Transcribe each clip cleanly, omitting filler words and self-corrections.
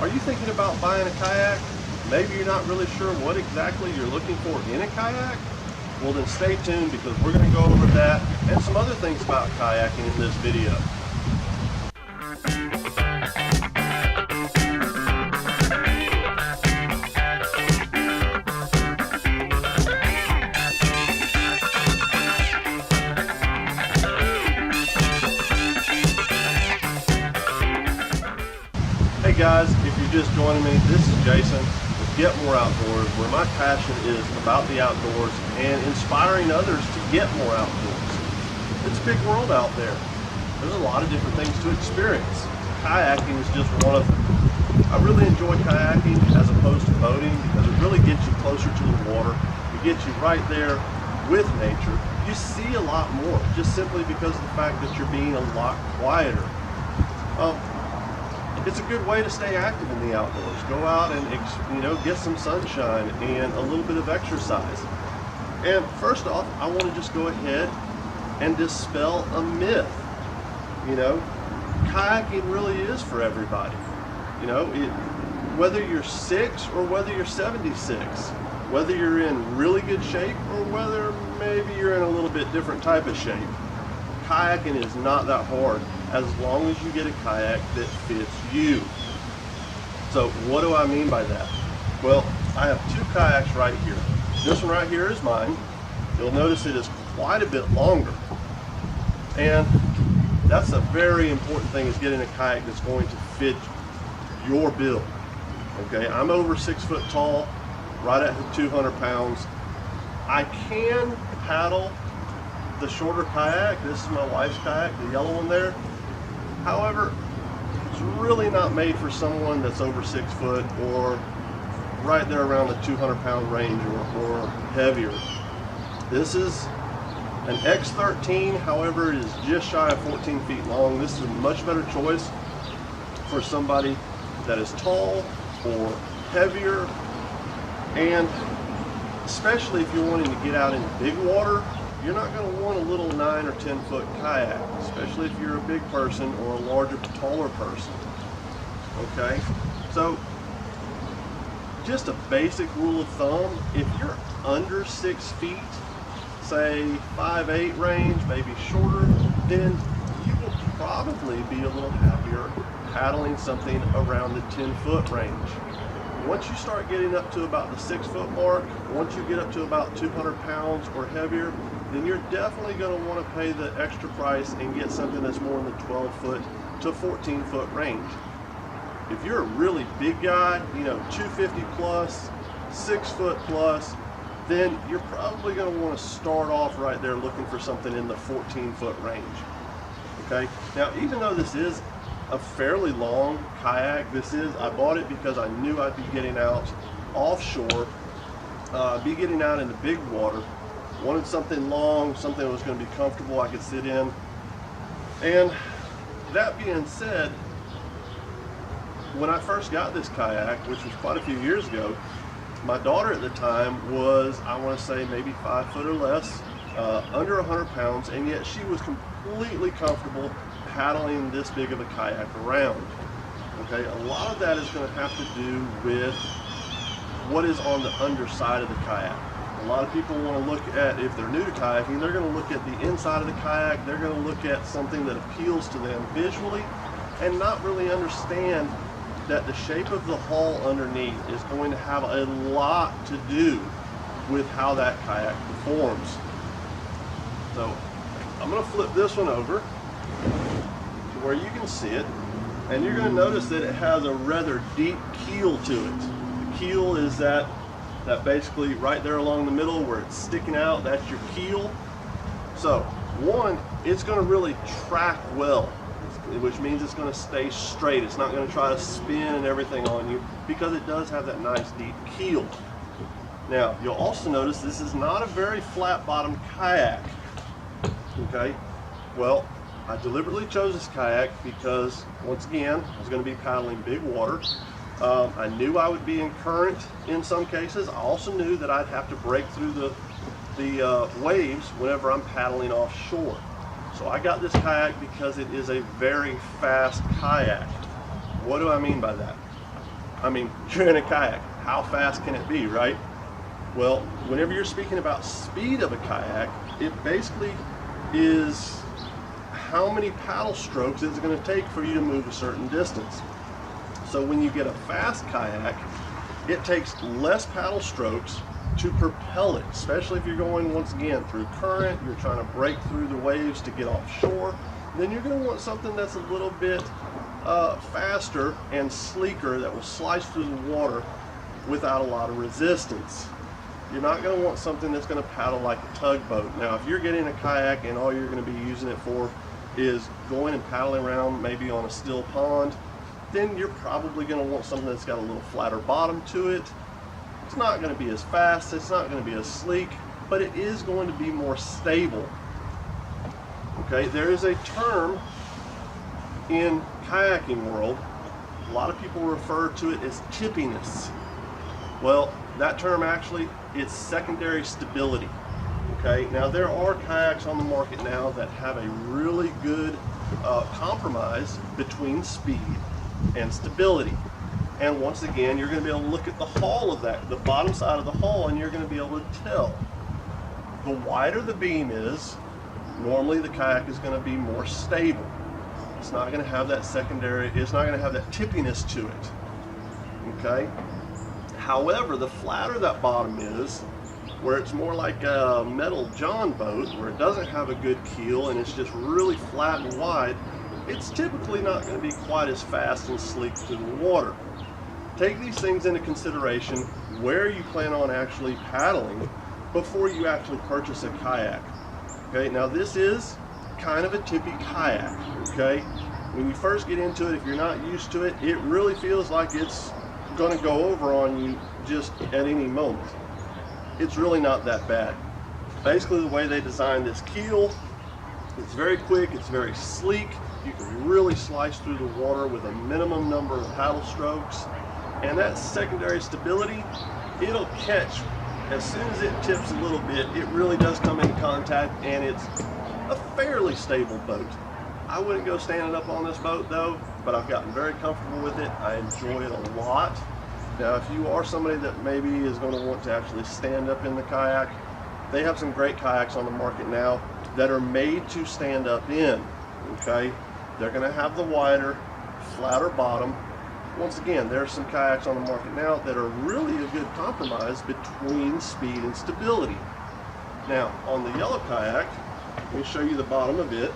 Are you thinking about buying a kayak? Maybe you're not really sure what exactly you're looking for in a kayak? Well then stay tuned, because we're going to go over that and some other things about kayaking in this video. Hey guys, if you're just joining me, this is Jason with GetMorrOutdoors, where my passion is about the outdoors and inspiring others to get more outdoors. It's a big world out there. There's a lot of different things to experience. Kayaking is just one of them. I really enjoy kayaking as opposed to boating because it really gets you closer to the water. It gets you right there with nature. You see a lot more just simply because of the fact that you're being a lot quieter. It's a good way to stay active in the outdoors. Go out and get some sunshine and a little bit of exercise. And first off, I want to just go ahead and dispel a myth. Kayaking really is for everybody. Whether you're 6 or whether you're 76, whether you're in really good shape or whether maybe you're in a little bit different type of shape, kayaking is not that hard, as long as you get a kayak that fits you. So what do I mean by that? Well, I have 2 kayaks right here. This one right here is mine. You'll notice it is quite a bit longer. And that's a very important thing, is getting a kayak that's going to fit your build. Okay, I'm over 6 foot tall, right at 200 pounds. I can paddle the shorter kayak. This is my wife's kayak, the yellow one there. However, it's really not made for someone that's over 6 foot or right there around the 200 pound range or heavier. This is an X13, however, it is just shy of 14 feet long. This is a much better choice for somebody that is tall or heavier, and especially if you're wanting to get out into big water. You're not going to want a little 9 or 10 foot kayak, especially if you're a big person or a larger, taller person. Okay, so just a basic rule of thumb, if you're under 6 feet, say 5'8" range, maybe shorter, then you will probably be a little happier paddling something around the 10 foot range. Once you start getting up to about the 6 foot mark, once you get up to about 200 pounds or heavier, then you're definitely going to want to pay the extra price and get something that's more in the 12 foot to 14 foot range. If you're a really big guy, 250 plus, 6 foot plus, then you're probably going to want to start off right there looking for something in the 14 foot range. Okay, now even though this is a fairly long kayak, I bought it because I knew I'd be getting out offshore, be getting out into big water. Wanted something long, something that was going to be comfortable, I could sit in. And that being said, when I first got this kayak, which was quite a few years ago, my daughter at the time was, I want to say, maybe 5 foot or less, under 100 pounds, and yet she was completely comfortable paddling this big of a kayak around. Okay, a lot of that is going to have to do with what is on the underside of the kayak. A lot of people want to look at, if they're new to kayaking, they're going to look at the inside of the kayak, they're going to look at something that appeals to them visually, and not really understand that the shape of the hull underneath is going to have a lot to do with how that kayak performs. So I'm going to flip this one over to where you can see it, and you're going to notice that it has a rather deep keel to it. The keel is that basically right there along the middle where it's sticking out, that's your keel. So one, it's going to really track well, which means it's going to stay straight. It's not going to try to spin and everything on you because it does have that nice deep keel. Now you'll also notice this is not a very flat bottom kayak. Okay, well, I deliberately chose this kayak because, once again, I was going to be paddling big water. I knew I would be in current in some cases. I also knew that I'd have to break through the waves whenever I'm paddling offshore. So I got this kayak because it is a very fast kayak. What do I mean by that? I mean, you're in a kayak. How fast can it be, right? Well, whenever you're speaking about speed of a kayak, it basically is how many paddle strokes is it going to take for you to move a certain distance. So when you get a fast kayak, it takes less paddle strokes to propel it, especially if you're going, once again, through current, you're trying to break through the waves to get offshore. Then you're going to want something that's a little bit faster and sleeker that will slice through the water without a lot of resistance. You're not going to want something that's going to paddle like a tugboat. Now, if you're getting a kayak and all you're going to be using it for is going and paddling around maybe on a still pond, then you're probably going to want something that's got a little flatter bottom to it. It's not going to be as fast, it's not going to be as sleek, but it is going to be more stable. Okay, there is a term in kayaking world, a lot of people refer to it as tippiness. Well, that term actually, it's secondary stability. Okay, now there are kayaks on the market now that have a really good compromise between speed and stability. And once again, you're going to be able to look at the hull of that, the bottom side of the hull, and you're going to be able to tell. The wider the beam is, normally the kayak is going to be more stable. It's not going to have that secondary, it's not going to have that tippiness to it. Okay? However, the flatter that bottom is, where it's more like a metal John boat, where it doesn't have a good keel and it's just really flat and wide, it's typically not going to be quite as fast and sleek through the water. Take these things into consideration where you plan on actually paddling before you actually purchase a kayak. Okay, now this is kind of a tippy kayak. Okay, when you first get into it, if you're not used to it, it really feels like it's going to go over on you just at any moment. It's really not that bad. Basically, the way they designed this keel, it's very quick, it's very sleek. You can really slice through the water with a minimum number of paddle strokes. And that secondary stability, it'll catch as soon as it tips a little bit. It really does come in contact, and it's a fairly stable boat. I wouldn't go standing up on this boat though, but I've gotten very comfortable with it. I enjoy it a lot. Now, if you are somebody that maybe is going to want to actually stand up in the kayak, they have some great kayaks on the market now that are made to stand up in. Okay, they're going to have the wider, flatter bottom. Once again, there are some kayaks on the market now that are really a good compromise between speed and stability. Now, on the yellow kayak, let me show you the bottom of it.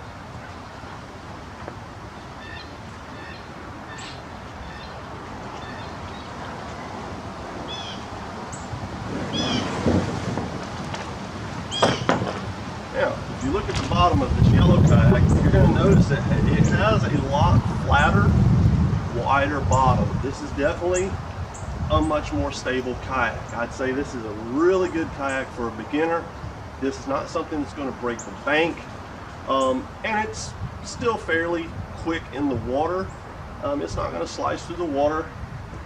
Now, if you look at the bottom of this yellow kayak, you're going to notice that it has a lot flatter, wider bottom. This is definitely a much more stable kayak. I'd say this is a really good kayak for a beginner. This is not something that's going to break the bank, and it's still fairly quick in the water. It's not going to slice through the water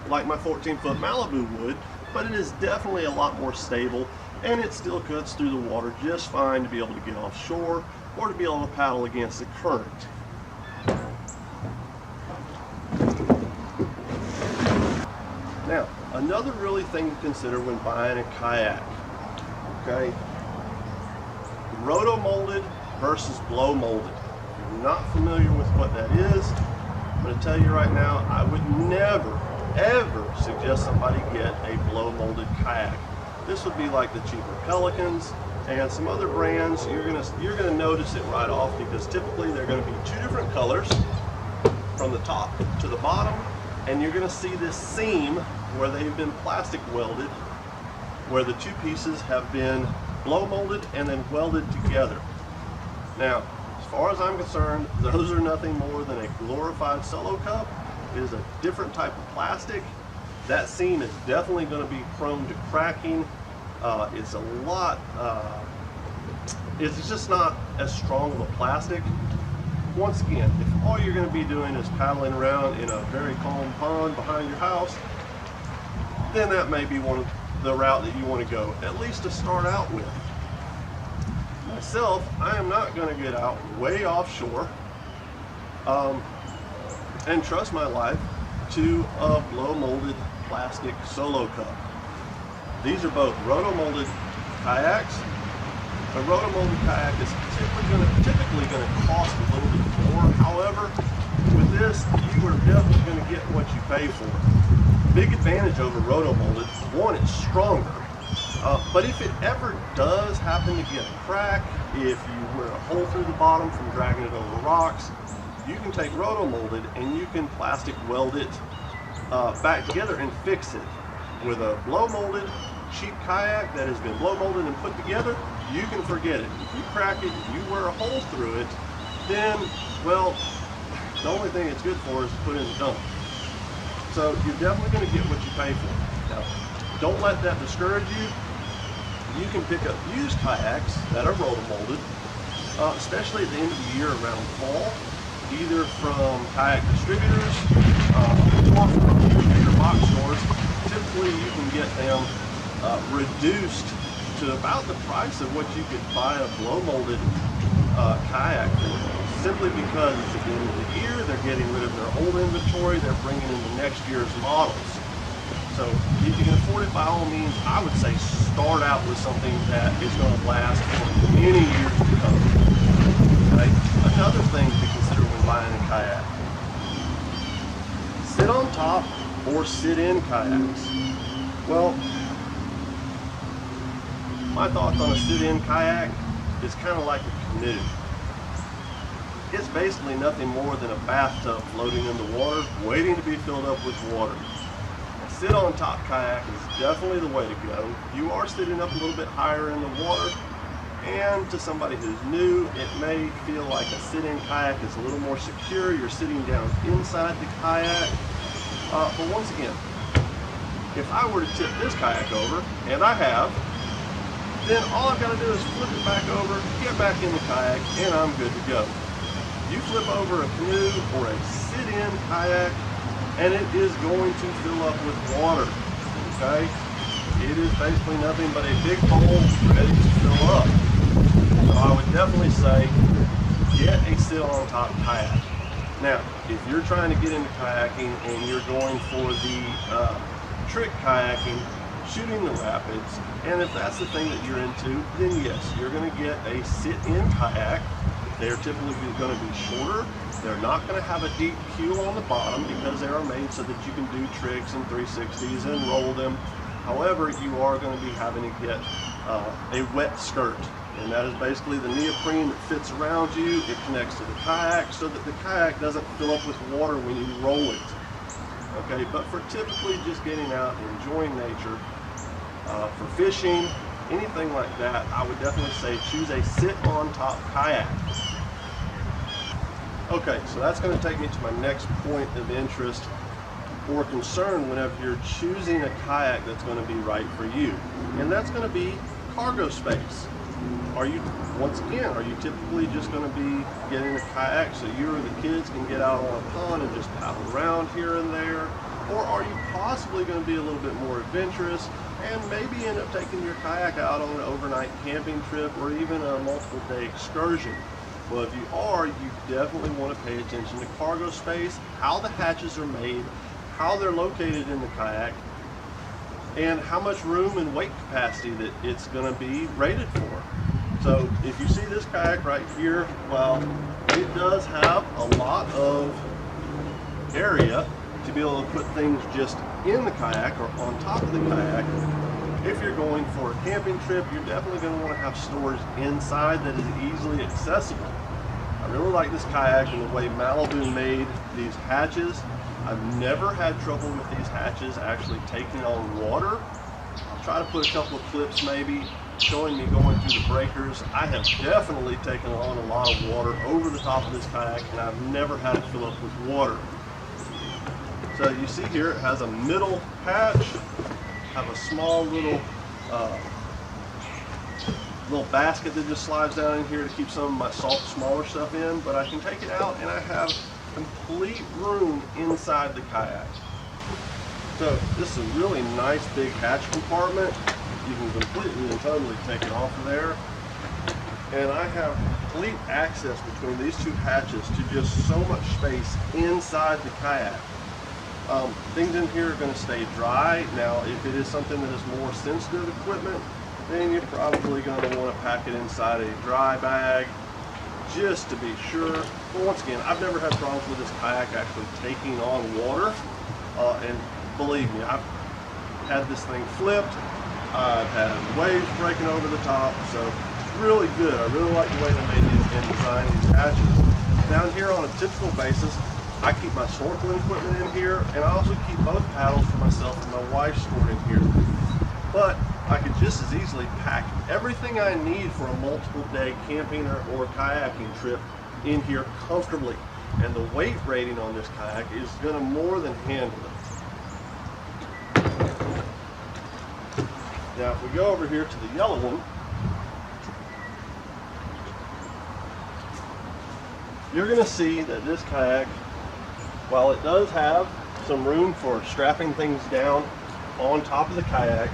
like my 14-foot Malibu would, but it is definitely a lot more stable, and it still cuts through the water just fine to be able to get offshore or to be able to paddle against the current. Now, another really thing to consider when buying a kayak, okay, roto-molded versus blow-molded. If you're not familiar with what that is, I'm going to tell you right now, I would never, ever suggest somebody get a blow-molded kayak. This would be like the cheaper Pelicans and some other brands. You're gonna notice it right off, because typically they're going to be two different colors from the top to the bottom, and you're going to see this seam where they've been plastic welded, where the two pieces have been blow molded and then welded together. Now, as far as I'm concerned, those are nothing more than a glorified solo cup. It is a different type of plastic. That seam is definitely going to be prone to cracking. It's a lot, it's just not as strong of a plastic. Once again, if all you're going to be doing is paddling around in a very calm pond behind your house, then that may be the route that you want to go, at least to start out with. Myself, I am not going to get out way offshore and trust my life to a blow molded plastic solo cup. These are both roto-molded kayaks. A roto-molded kayak is typically going to cost a little bit more. However, with this, you are definitely going to get what you pay for. Big advantage over roto-molded. One, it's stronger. But if it ever does happen to get a crack, if you wear a hole through the bottom from dragging it over rocks, you can take roto-molded and you can plastic weld it back together and fix it. With a blow molded cheap kayak that has been blow molded and put together, you can forget it. If you crack it, you wear a hole through it, then, well, the only thing it's good for is to put in the dump. So you're definitely going to get what you pay for. Now, don't let that discourage you. You can pick up used kayaks that are roto-molded, especially at the end of the year around fall, either from kayak distributors or from bigger box stores. Typically, you can get them reduced to about the price of what you could buy a blow-molded kayak for. Simply because it's at the end of the year, they're getting rid of their old inventory, they're bringing in the next year's models. So if you can afford it, by all means, I would say start out with something that is going to last for many years to come. Okay? Another thing to consider when buying a kayak: sit on top or sit in kayaks. Well, my thoughts on a sit-in kayak is kind of like a canoe. It's basically nothing more than a bathtub floating in the water, waiting to be filled up with water. A sit-on-top kayak is definitely the way to go. You are sitting up a little bit higher in the water, and to somebody who's new, it may feel like a sit-in kayak is a little more secure. You're sitting down inside the kayak. But once again, if I were to tip this kayak over, and I have, then all I've got to do is flip it back over, get back in the kayak, and I'm good to go. You flip over a canoe or a sit-in kayak, and it is going to fill up with water, okay? It is basically nothing but a big bowl ready to fill up. So I would definitely say, get a sit-on-top kayak. Now, if you're trying to get into kayaking and you're going for the trick kayaking, shooting the rapids, and if that's the thing that you're into, then yes, you're going to get a sit-in kayak. They're typically going to be shorter. They're not going to have a deep keel on the bottom because they are made so that you can do tricks and 360s and roll them. However, you are going to be having to get a wet skirt, and that is basically the neoprene that fits around you. It connects to the kayak so that the kayak doesn't fill up with water when you roll it. Okay, but for typically just getting out and enjoying nature, for fishing, anything like that, I would definitely say choose a sit-on-top kayak. Okay, so that's going to take me to my next point of interest or concern whenever you're choosing a kayak that's going to be right for you, and that's going to be cargo space. Are you typically just going to be getting a kayak so you or the kids can get out on a pond and just paddle around here and there? Or are you possibly going to be a little bit more adventurous and maybe end up taking your kayak out on an overnight camping trip or even a multiple day excursion? Well, if you are, you definitely want to pay attention to cargo space, how the hatches are made, how they're located in the kayak, and how much room and weight capacity that it's going to be rated for. So if you see this kayak right here, well, it does have a lot of area to be able to put things just in the kayak or on top of the kayak. If you're going for a camping trip, you're definitely going to want to have storage inside that is easily accessible. I really like this kayak and the way Malibu made these hatches. I've never had trouble with these hatches actually taking on water. I'll try to put a couple of clips maybe showing me going through the breakers. I have definitely taken on a lot of water over the top of this kayak, and I've never had it fill up with water. So you see here it has a middle hatch, have a small little basket that just slides down in here to keep some of my smaller stuff in, but I can take it out and I have complete room inside the kayak. So this is a really nice big hatch compartment. You can completely and totally take it off of there. And I have complete access between these two hatches to just so much space inside the kayak. Things in here are going to stay dry. Now, if it is something that is more sensitive equipment, then you're probably going to want to pack it inside a dry bag just to be sure. But once again, I've never had problems with this kayak actually taking on water. And believe me, I've had this thing flipped. I've had waves breaking over the top, so it's really good. I really like the way they made these and designed these hatches. Down here on a typical basis, I keep my snorkeling equipment in here, and I also keep both paddles for myself and my wife stored in here. But I could just as easily pack everything I need for a multiple day camping or kayaking trip in here comfortably. And the weight rating on this kayak is going to more than handle it. Now, if we go over here to the yellow one, you're going to see that this kayak, while it does have some room for strapping things down on top of the kayak,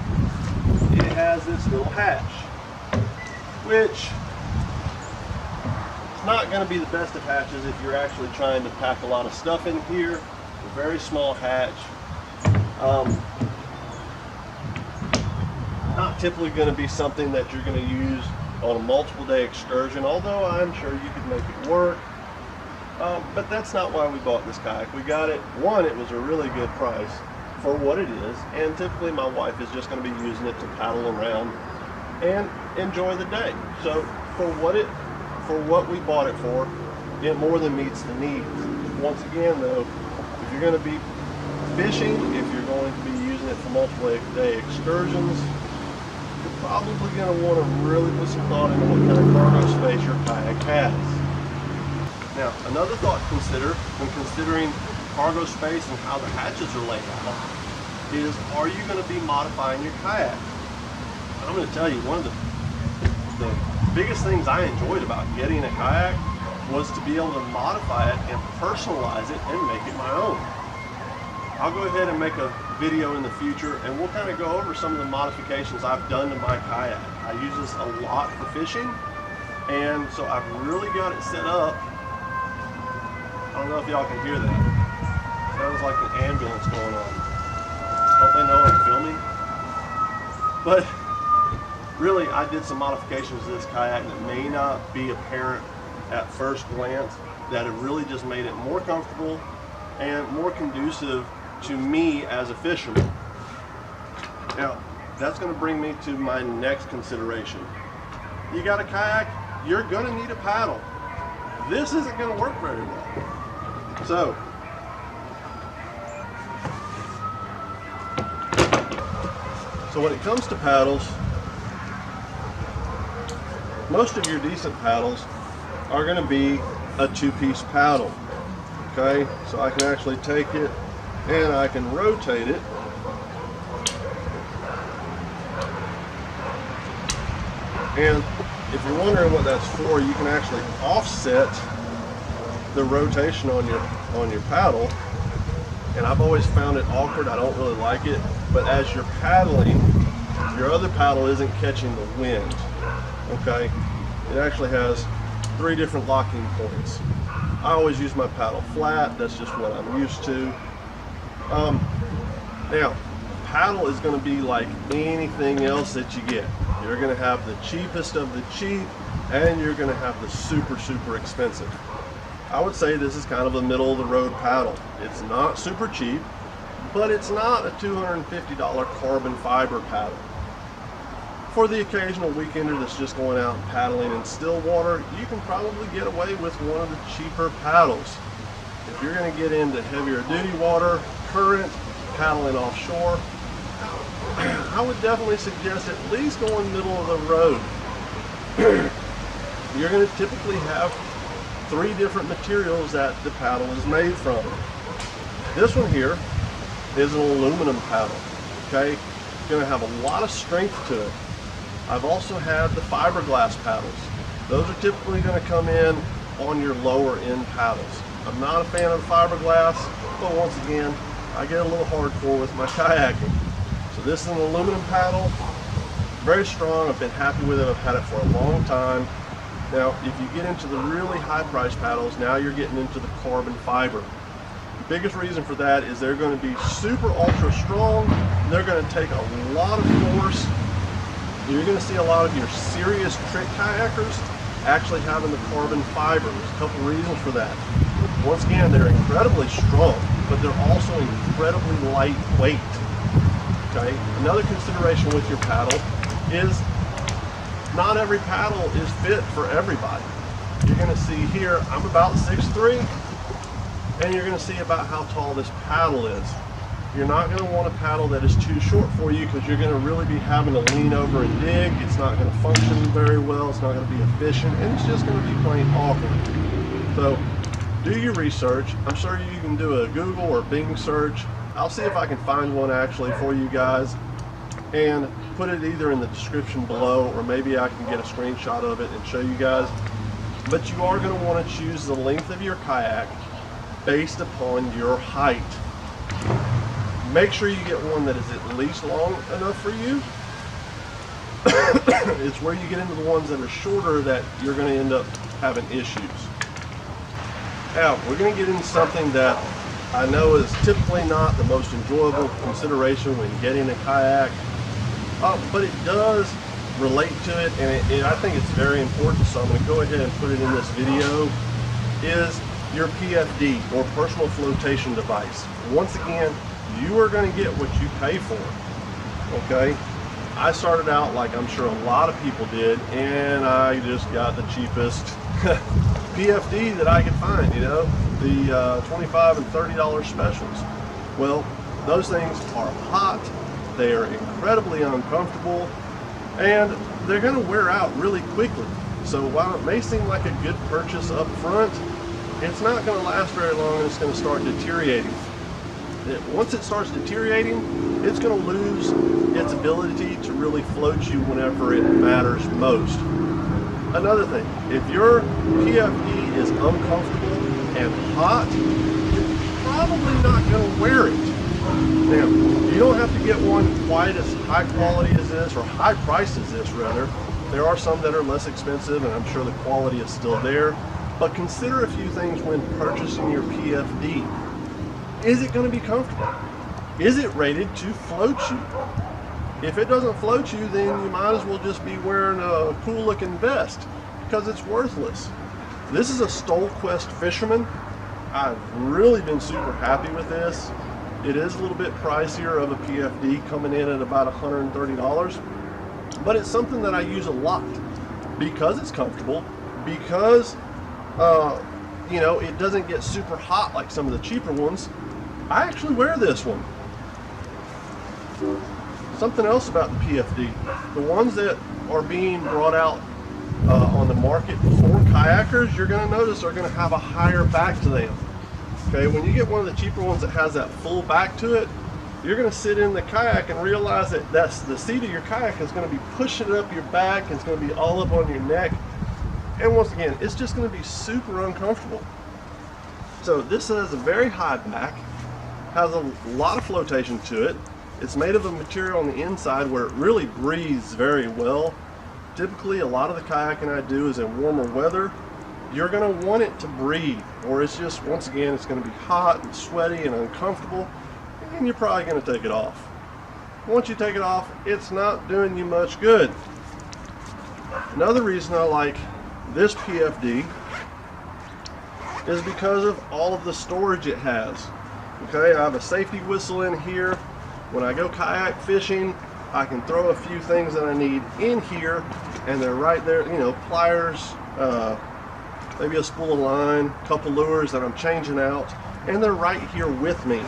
it has this little hatch, which is not going to be the best of hatches if you're actually trying to pack a lot of stuff in here. A very small hatch. Not typically going to be something that you're going to use on a multiple day excursion, although I'm sure you could make it work. But that's not why we bought this kayak. We got it, one, it was a really good price for what it is, and typically my wife is just going to be using it to paddle around and enjoy the day. So for what we bought it for, it more than meets the needs. Once again though, if you're going to be fishing, if you're going to be using it for multiple day excursions, you're probably going to want to really put some thought into what kind of cargo space your kayak has. Now, another thought to consider when considering cargo space and how the hatches are laid out is, are you going to be modifying your kayak? I'm going to tell you, one of the biggest things I enjoyed about getting a kayak was to be able to modify it and personalize it and make it my own. I'll go ahead and make a video in the future and we'll kind of go over some of the modifications I've done to my kayak. I use this a lot for fishing, and so I've really got it set up. I don't know if y'all can hear that. Sounds like an ambulance going on. Don't they know I'm filming? But really, I did some modifications to this kayak that may not be apparent at first glance, that have really just made it more comfortable and more conducive to me as a fisherman. Now, that's going to bring me to my next consideration. You got a kayak, you're going to need a paddle. This isn't going to work very well. So when it comes to paddles, most of your decent paddles are going to be a two-piece paddle. Okay, so I can actually take it and I can rotate it. And if you're wondering what that's for, you can actually offset the rotation on your paddle. And I've always found it awkward. I don't really like it. But as you're paddling, your other paddle isn't catching the wind. Okay, it actually has 3 different locking points. I always use my paddle flat. That's just what I'm used to. Now, paddle is going to be like anything else that you get. You're going to have the cheapest of the cheap, and you're going to have the super expensive. I would say this is kind of a middle of the road paddle. It's not super cheap, but it's not a $250 carbon fiber paddle. For the occasional weekender that's just going out and paddling in still water, you can probably get away with one of the cheaper paddles. If you're going to get into heavier duty water, current, paddling offshore, I would definitely suggest at least going middle of the road. You're going to typically have 3 different materials that the paddle is made from. This one here is an aluminum paddle. Okay, it's going to have a lot of strength to it. I've also had the fiberglass paddles. Those are typically going to come in on your lower end paddles. I'm not a fan of fiberglass, but once again, I get a little hardcore with my kayaking. So this is an aluminum paddle, very strong. I've been happy with it. I've had it for a long time. Now, if you get into the really high price paddles, now you're getting into the carbon fiber. Biggest reason for that is they're going to be super ultra strong. They're going to take a lot of force. You're going to see a lot of your serious trick kayakers actually having the carbon fibers. A couple reasons for that. Once again, they're incredibly strong, but they're also incredibly lightweight. Okay. Another consideration with your paddle is not every paddle is fit for everybody. You're going to see here, I'm about 6'3", and you're going to see about how tall this paddle is. You're not going to want a paddle that is too short for you, because you're going to really be having to lean over and dig. It's not going to function very well. It's not going to be efficient, and it's just going to be plain awkward. So do your research. I'm sure you can do a Google or Bing search. I'll see if I can find one actually for you guys and put it either in the description below, or maybe I can get a screenshot of it and show you guys. But you are going to want to choose the length of your kayak based upon your height. Make sure you get one that is at least long enough for you. It's where you get into the ones that are shorter that you're going to end up having issues. Now, we're going to get into something that I know is typically not the most enjoyable consideration when getting a kayak, but it does relate to it, and I think it's very important, so I'm going to go ahead and put it in this video, is your PFD, or personal flotation device. Once again, you are going to get what you pay for, okay? I started out like I'm sure a lot of people did, and I just got the cheapest PFD that I could find, you know, the $25 and $30 specials. Well, those things are hot, they are incredibly uncomfortable, and they're going to wear out really quickly. So while it may seem like a good purchase up front, it's not going to last very long, and it's going to start deteriorating. Once it starts deteriorating, it's going to lose its ability to really float you whenever it matters most. Another thing, if your PFD is uncomfortable and hot, you're probably not going to wear it. Now, you don't have to get one quite as high quality as this, or high priced as this rather. There are some that are less expensive, and I'm sure the quality is still there. But consider a few things when purchasing your PFD. Is it going to be comfortable? Is it rated to float you? If it doesn't float you, then you might as well just be wearing a cool looking vest, because it's worthless. This is a StoleQuest Fisherman. I've really been super happy with this. It is a little bit pricier of a PFD, coming in at about $130, but it's something that I use a lot because it's comfortable, because you know, it doesn't get super hot like some of the cheaper ones. I actually wear this one. Something else about the PFD, the ones that are being brought out on the market for kayakers, you're going to notice are going to have a higher back to them. Okay, when you get one of the cheaper ones that has that full back to it, you're going to sit in the kayak and realize that the seat of your kayak is going to be pushing up your back. It's going to be all up on your neck, and once again, it's just going to be super uncomfortable. So this has a very high back, has a lot of flotation to it. It's made of a material on the inside where it really breathes very well. Typically, a lot of the kayaking I do is in warmer weather. You're going to want it to breathe, or it's just, once again, it's going to be hot and sweaty and uncomfortable, and you're probably going to take it off. Once you take it off, it's not doing you much good. Another reason I like this PFD is because of all of the storage it has. Okay, I have a safety whistle in here. When I go kayak fishing, I can throw a few things that I need in here, and they're right there, you know, pliers, maybe a spool of line, a couple lures that I'm changing out, and they're right here with me.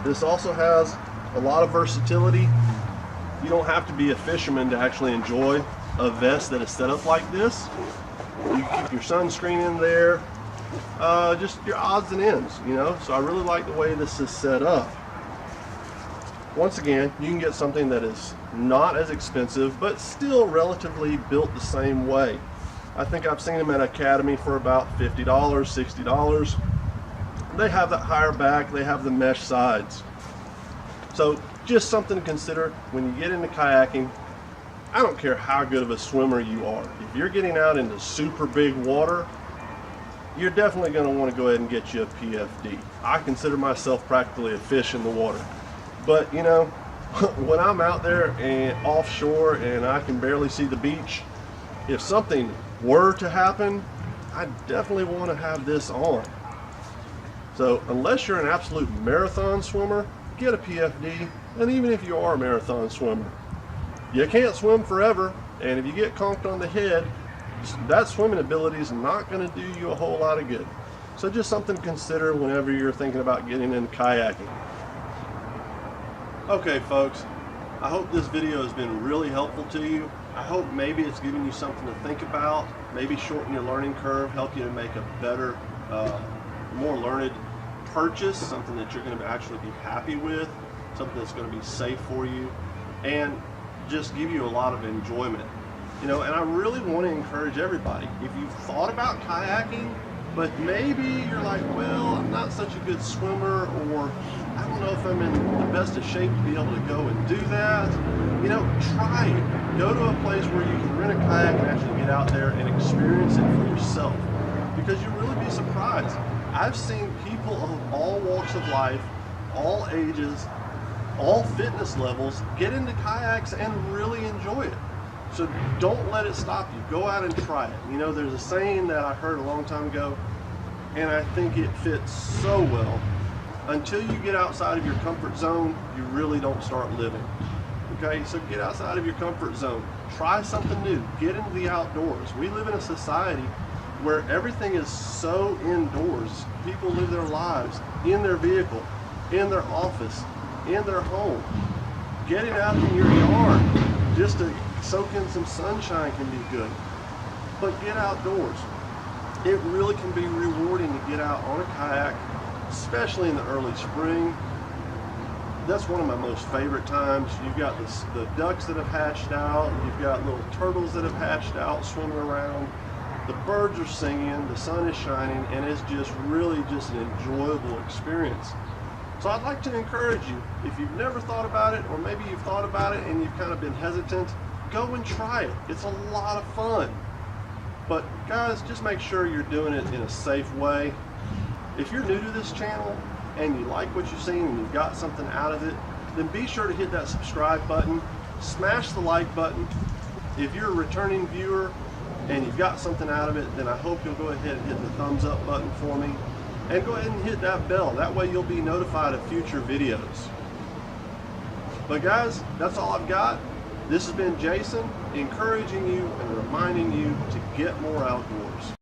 This also has a lot of versatility. You don't have to be a fisherman to actually enjoy a vest that is set up like this. You can keep your sunscreen in there, just your odds and ends, you know. So I really like the way this is set up. Once again, you can get something that is not as expensive, but still relatively built the same way. I think I've seen them at Academy for about $50, $60. They have that higher back, they have the mesh sides. So just something to consider when you get into kayaking. I don't care how good of a swimmer you are. If you're getting out into super big water, you're definitely going to want to go ahead and get you a PFD. I consider myself practically a fish in the water. But you know, when I'm out there and offshore and I can barely see the beach, if something were to happen, I definitely want to have this on. So unless you're an absolute marathon swimmer, get a PFD. And even if you are a marathon swimmer, you can't swim forever, and if you get conked on the head, that swimming ability is not going to do you a whole lot of good. So just something to consider whenever you're thinking about getting into kayaking. Okay folks, I hope this video has been really helpful to you. I hope maybe it's giving you something to think about, maybe shorten your learning curve, help you to make a better, more learned purchase, something that you're going to actually be happy with, something that's going to be safe for you, and just give you a lot of enjoyment. You know, and I really want to encourage everybody, if you've thought about kayaking, but maybe you're like, well, I'm not such a good swimmer, or I don't know if I'm in the best of shape to be able to go and do that. You know, try it. Go to a place where you can rent a kayak and actually get out there and experience it for yourself, because you'll really be surprised. I've seen people of all walks of life, all ages, all fitness levels get into kayaks and really enjoy it. So don't let it stop you. Go out and try it. You know, there's a saying that I heard a long time ago, and I think it fits so well. Until you get outside of your comfort zone, you really don't start living. Okay, so get outside of your comfort zone. Try something new. Get into the outdoors. We live in a society where everything is so indoors. People live their lives in their vehicle, in their office, in their home. Getting out in your yard just to soak in some sunshine can be good. But get outdoors. It really can be rewarding to get out on a kayak, especially in the early spring. That's one of my most favorite times. You've got the ducks that have hatched out, you've got little turtles that have hatched out swimming around, the birds are singing, the sun is shining, and it's just really just an enjoyable experience. So I'd like to encourage you, if you've never thought about it, or maybe you've thought about it and you've kind of been hesitant, go and try it. It's a lot of fun. But guys, just make sure you're doing it in a safe way. If you're new to this channel and you like what you've seen and you've got something out of it, then be sure to hit that subscribe button, smash the like button. If you're a returning viewer and you've got something out of it, then I hope you'll go ahead and hit the thumbs up button for me, and go ahead and hit that bell. That way you'll be notified of future videos. But guys, that's all I've got. This has been Jason, encouraging you and reminding you to get more outdoors.